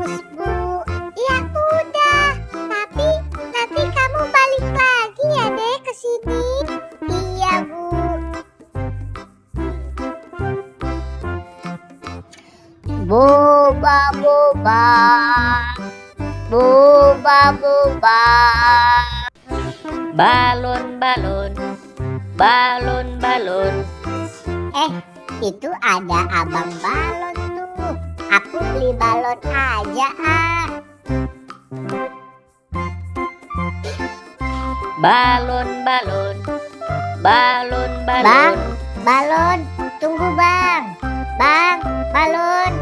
bagus, Bu. Ya udah, tapi nanti kamu balik lagi ya deh ke sini. Iya, Bu. Boba boba, boba boba. Balon balon, balon balon. Itu ada abang balon tuh. Aku beli balon aja ah. Balon balon, balon balon. Bang, balon, tunggu bang. Bang, balon.